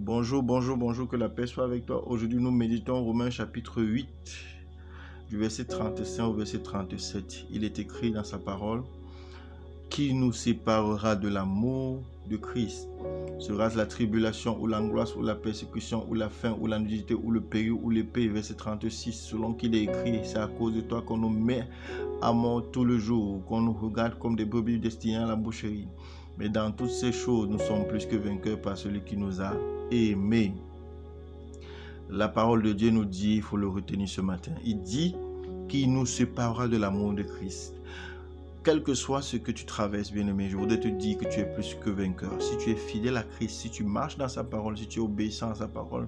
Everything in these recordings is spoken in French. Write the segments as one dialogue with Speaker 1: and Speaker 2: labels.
Speaker 1: Bonjour, que la paix soit avec toi. Aujourd'hui, nous méditons Romains chapitre 8, du verset 35 au verset 37. Il est écrit dans sa parole: qui nous séparera de l'amour de Christ? Sera-ce la tribulation ou l'angoisse ou la persécution ou la faim ou la nudité ou le péril ou l'épée? Verset 36, selon qu'il est écrit, c'est à cause de toi qu'on nous met à mort tout le jour, qu'on nous regarde comme des brebis destinées à la boucherie. Mais dans toutes ces choses, nous sommes plus que vainqueurs par celui qui nous a aimés. La parole de Dieu nous dit, il faut le retenir ce matin, il dit qu'il nous séparera de l'amour de Christ. Quel que soit ce que tu traverses, bien-aimé, je voudrais te dire que tu es plus que vainqueur. Si tu es fidèle à Christ, si tu marches dans sa parole, si tu es obéissant à sa parole,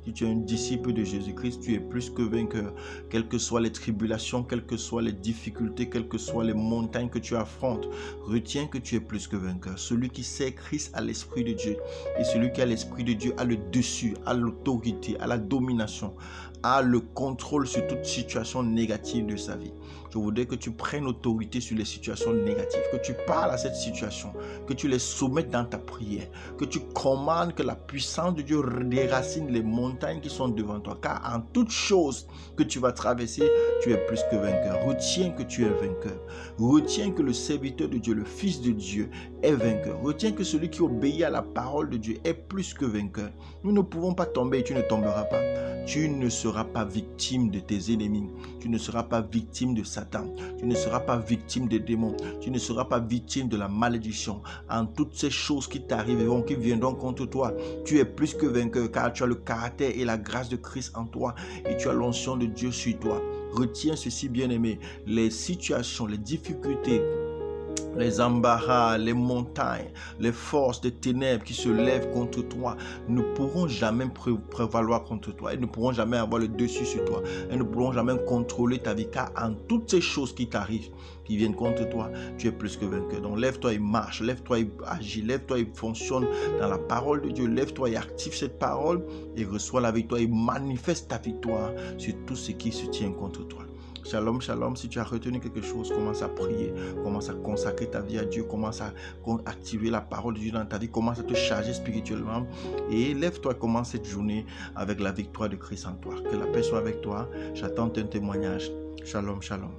Speaker 1: si tu es un disciple de Jésus-Christ, tu es plus que vainqueur. Quelles que soient les tribulations, quelles que soient les difficultés, quelles que soient les montagnes que tu affrontes, retiens que tu es plus que vainqueur. Celui qui sait Christ a l'Esprit de Dieu. Et celui qui a l'Esprit de Dieu a le dessus, a l'autorité, a la domination, a le contrôle sur toute situation négative de sa vie. Je voudrais que tu prennes autorité sur les situations négatives, que tu parles à cette situation, que tu les soumettes dans ta prière, que tu commandes que la puissance de Dieu déracine les montagnes qui sont devant toi. Car en toute chose que tu vas traverser, tu es plus que vainqueur. Retiens que tu es vainqueur. Retiens que le serviteur de Dieu, le Fils de Dieu, est vainqueur. Retiens que celui qui obéit à la parole de Dieu est plus que vainqueur. Nous ne pouvons pas tomber et tu ne tomberas pas. Tu ne seras pas victime de tes ennemis. Tu ne seras pas victime de Satan. Tu ne seras pas victime des démons. Tu ne seras pas victime de la malédiction. En toutes ces choses qui t'arriveront, qui viendront contre toi, tu es plus que vainqueur car tu as le caractère et la grâce de Christ en toi et tu as l'onction de Dieu sur toi. Retiens ceci, bien-aimé. Les situations, les difficultés, les embarras, les montagnes, les forces des ténèbres qui se lèvent contre toi ne pourront jamais prévaloir contre toi. Elles ne pourront jamais avoir le dessus sur toi. Elles ne pourront jamais contrôler ta vie car en toutes ces choses qui t'arrivent, qui viennent contre toi, tu es plus que vainqueur. Donc lève-toi et marche, lève-toi et agis, lève-toi et fonctionne dans la parole de Dieu. Lève-toi et active cette parole et reçois la victoire et manifeste ta victoire sur tout ce qui se tient contre toi. Shalom, shalom. Si tu as retenu quelque chose, commence à prier, commence à consacrer ta vie à Dieu, commence à activer la parole de Dieu dans ta vie, commence à te charger spirituellement et lève-toi et commence cette journée avec la victoire de Christ en toi. Que la paix soit avec toi. J'attends ton témoignage. Shalom, shalom.